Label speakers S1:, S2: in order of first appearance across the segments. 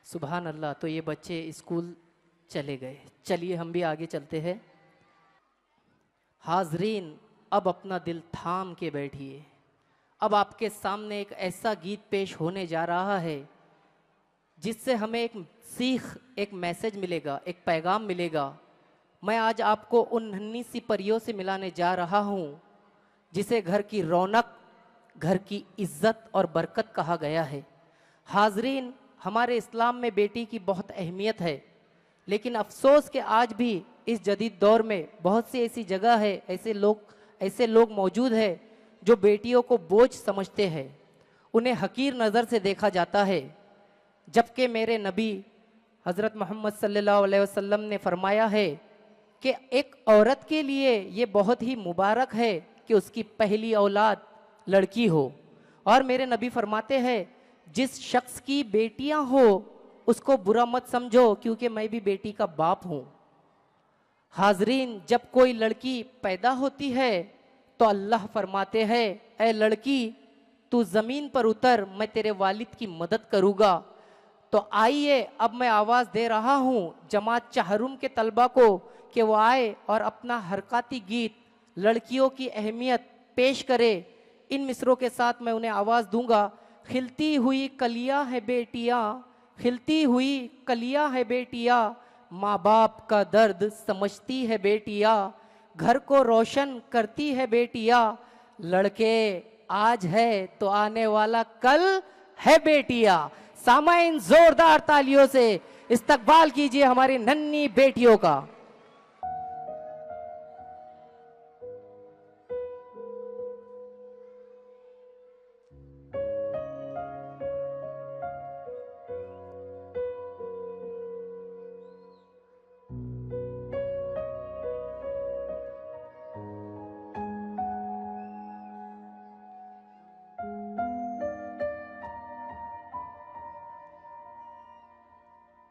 S1: सुभान अल्लाह। तो ये बच्चे स्कूल चले गए। चलिए हम भी आगे चलते हैं। हाजरीन, अब अपना दिल थाम के बैठिए। अब आपके सामने एक ऐसा गीत पेश होने जा रहा है जिससे हमें एक सीख, एक मैसेज मिलेगा, एक पैगाम मिलेगा। मैं आज आपको उन नन्ही सी परियों से मिलाने जा रहा हूँ जिसे घर की रौनक, घर की इज्जत और बरकत कहा गया है। हाजरीन, हमारे इस्लाम में बेटी की बहुत अहमियत है, लेकिन अफसोस कि आज भी इस जदीद दौर में बहुत सी ऐसी जगह है, ऐसे लोग मौजूद हैं जो बेटियों को बोझ समझते हैं, उन्हें हकीर नज़र से देखा जाता है। जबकि मेरे नबी हज़रत मोहम्मद सल्लल्लाहु अलैहि वसल्लम ने फरमाया है कि एक औरत के लिए ये बहुत ही मुबारक है कि उसकी पहली औलाद लड़की हो। और मेरे नबी फरमाते हैं, जिस शख्स की बेटियां हो उसको बुरा मत समझो, क्योंकि मैं भी बेटी का बाप हूं। हाजरीन, जब कोई लड़की पैदा होती है तो अल्लाह फरमाते हैं, ऐ लड़की तू ज़मीन पर उतर, मैं तेरे वालिद की मदद करूँगा। तो आइए अब मैं आवाज़ दे रहा हूँ जमात चहरुम के तलबा को कि वो आए और अपना हरकाती गीत लड़कियों की अहमियत पेश करे। इन मिसरों के साथ मैं उन्हें आवाज़ दूंगा। खिलती हुई कलियाँ है बेटियाँ, खिलती हुई कलियाँ है बेटियाँ, माँ बाप का दर्द समझती है बेटियाँ, घर को रोशन करती है बेटियाँ, लड़के आज है तो आने वाला कल है बेटियाँ। सामाइन, जोरदार तालियों से इस्तकबाल कीजिए हमारी नन्ही बेटियों का।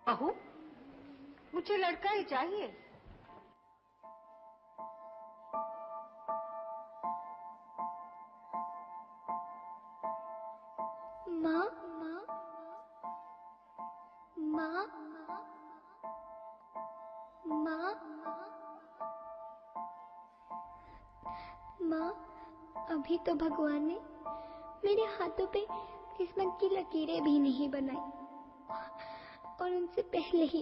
S2: बहू, मुझे लड़का ही चाहिए।
S3: माँ, माँ, माँ, माँ, माँ, अभी तो भगवान ने मेरे हाथों पे किस्मत की लकीरें भी नहीं बनाई, और उनसे पहले ही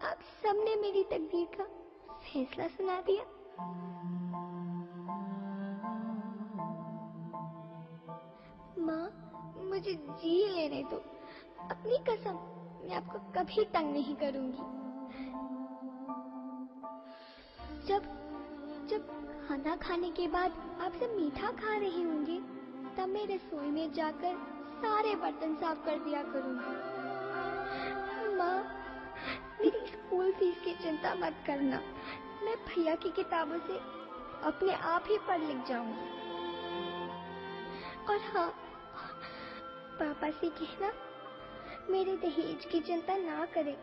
S3: आप सबने मेरी तकदीर का फैसला सुना दिया। माँ, मुझे जी लेने दो। अपनी कसम, मैं आपको कभी तंग नहीं करूंगी। जब जब खाना खाने के बाद आप सब मीठा खा रहे होंगे, तब मैं रसोई में जाकर सारे बर्तन साफ कर दिया करूंगी। माँ, मेरी स्कूल फीस की चिंता मत करना, मैं भैया की किताबों से अपने आप ही पढ़ लिख जाऊंगी। और हाँ, पापा से कहना मेरे दहेज की चिंता ना करें,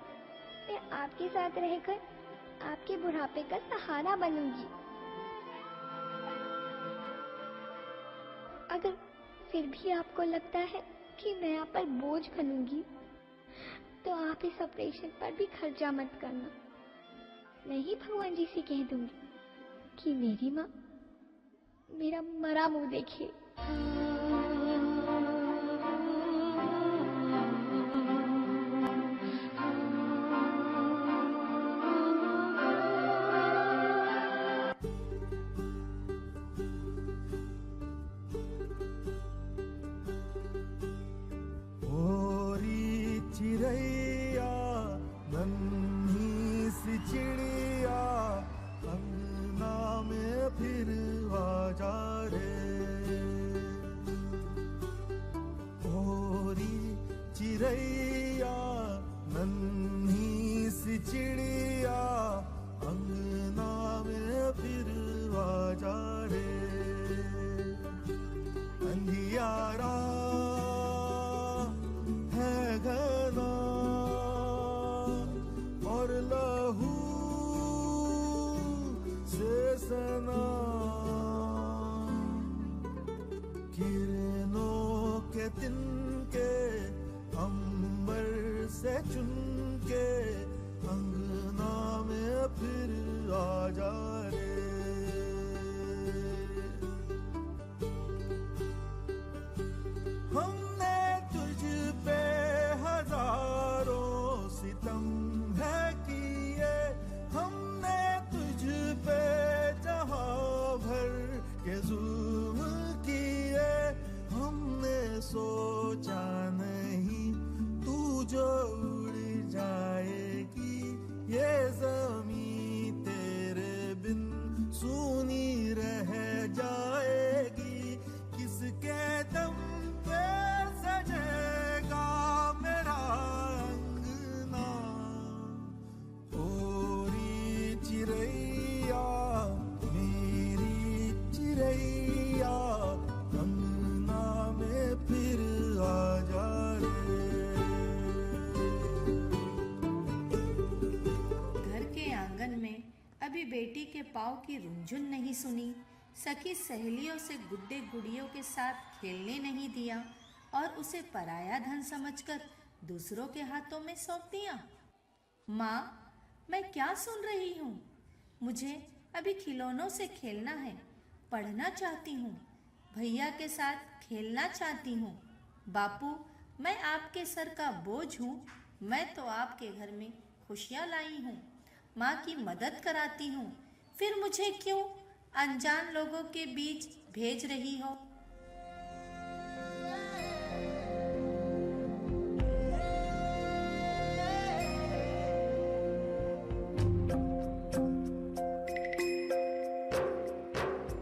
S3: मैं आपके साथ रहकर आपके बुढ़ापे का सहारा बनूंगी। अगर फिर भी आपको लगता है कि मैं आप पर बोझ बनूंगी, तो आप इस ऑपरेशन पर भी खर्चा मत करना। मैं ही भगवान जी से कह दूंगी कि मेरी माँ मेरा मरा मुंह देखे।
S4: चिड़ैया नन्ही सी चिड़िया अंगना में फिर आ जा रे, ओरी चिड़ैया नन्ही सी चिड़िया अंगना में फिर आ जा रे, अंधियारा है घना और लहू से सना, किरणों के तिनके अंबर से चुन के अंगना में फिर आ जा रे। हमने तुझ पे हजारों सितम है किए, हमने तुझ पे जहां भर के जुल्म किए, हमने सोचा नहीं तू जो उड़ जाएगी, ये ज़मीं तेरे बिन सूनी रह जाएगी। किसके दम पे सजेगा मेरा अंगना, ओरी चिरैया मेरी चिरैया, अंगना में फिर आ जा रे।
S5: घर के आंगन में अभी बेटी के पाँव की रुंझुन नहीं सुनी, सखी सहेलियों से गुड्डे गुड़ियों के साथ खेलने नहीं दिया और उसे पराया धन समझकर दूसरों के हाथों में सौंप दिया। माँ, मैं क्या सुन रही हूँ? मुझे अभी खिलौनों से खेलना है, पढ़ना चाहती हूँ, भैया के साथ खेलना चाहती हूँ। बापू, मैं आपके सर का बोझ हूँ, मैं तो आपके घर में खुशियाँ लाई हूँ, माँ की मदद कराती हूँ, फिर मुझे क्यों अनजान लोगों के बीच भेज रही हो?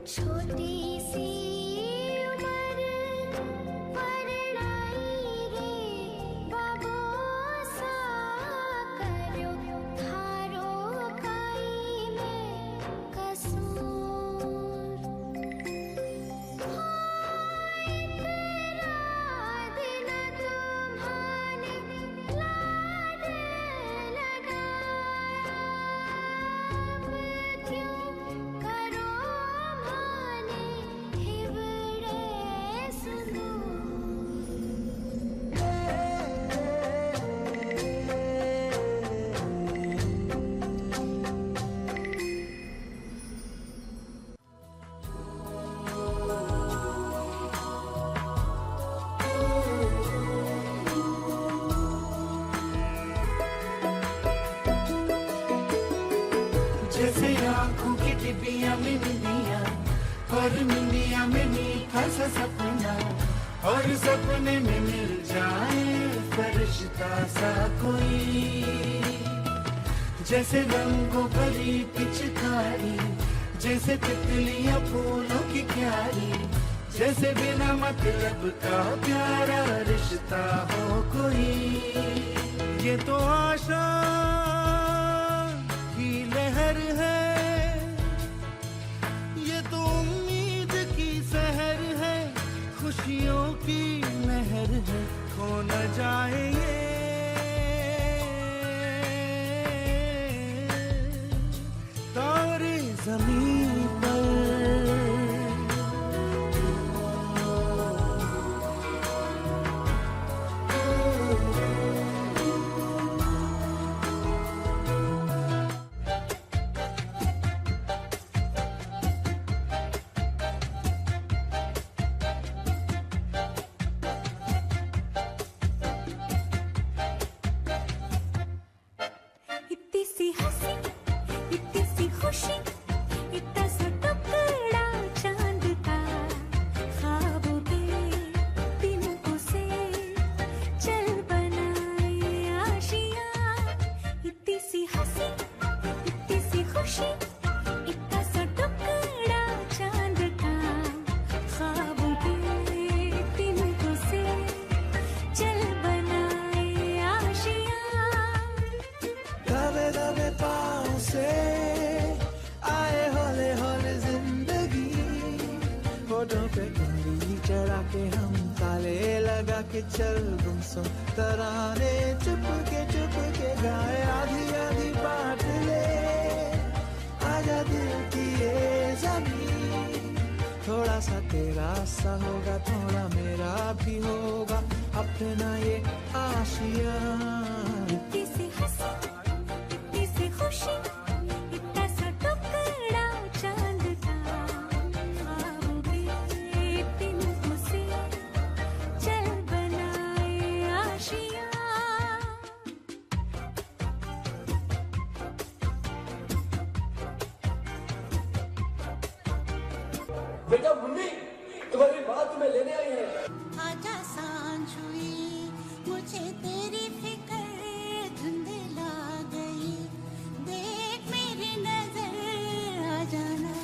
S3: छोटी सी उम्र वरनाई रे बाबो सा करो थारो काई में कसूर। होय तेरा दिन तुम्हाने लाड लगाया, अब क्यों करो माने हिवड़े सुनो।
S6: जैसे आँखों की टिबिया में निंदिया, और निंदिया में मीठा सा सपना, और सपने में मिल जाए फरिश्ता सा कोई। जैसे रंगों भरी पिचकारी, जैसे तितलियां फूलों की क्यारी, जैसे बिना मतलब का प्यारा रिश्ता हो कोई। ये तो आशा की लहर है, ये तो उम्मीद की सहर है, खुशियों की लहर है, खो न जाए ये तारे जमीन पर।
S3: इतनी सी हंसी, इतनी सी खुशी, इतना सा टुकड़ा चांद का, ख्वाबों के तिनकों से चल बनाए आशियाँ। इतनी सी हंसी, इतनी सी खुशी, इतना सा टुकड़ा चांद का, ख्वाबों के तिनकों से चल बनाए आशियाँ।
S4: दबे दबे पाँव से आए हौले हौले जिंदगी, होठों पे उंगली चढ़ा के हम ताले लगा के चल गुमसुम तराने चुप के गाए। आधी आधी बात ले आजा दिल की ये जमीन, थोड़ा सा तेरा सा होगा, थोड़ा मेरा भी होगा, अपना ये आशिया।
S7: बेटा मुन्नी, तुम्हारी माँ तुम्हें लेने आई है।
S8: आजा सांझ हुई, मुझे तेरी फिक्र धुंधला गई, देख मेरी नजर आ जाना।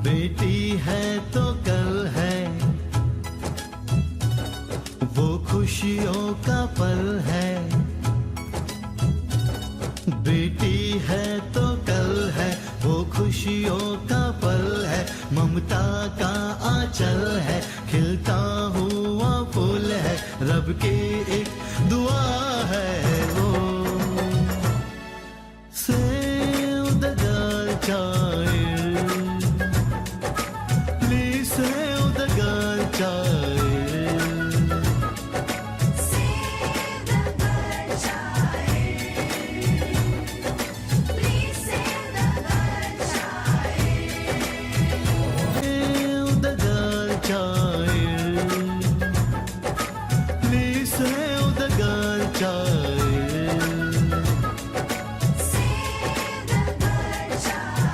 S6: बेटी है तो कल है, वो खुशियों का पल है। बेटी है तो कल है, वो खुशियों का पल है। ममता का आंचल है, खिलता हुआ फूल है। रब की एक दुआ है वो, Save the girl child, please save the girl child.
S8: Save the girl child, please save the girl child.
S6: Save the girl child, please save the girl child.
S8: Save the girl child,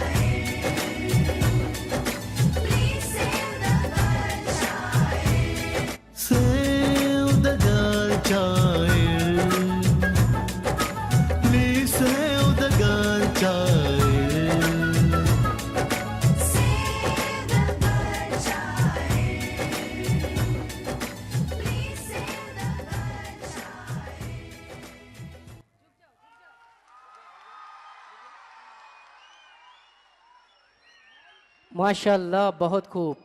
S8: please save the girl child.
S6: Save the girl child, please save the girl child.
S8: Save the girl child, please save the girl child.
S1: माशाल्लाह, बहुत खूब।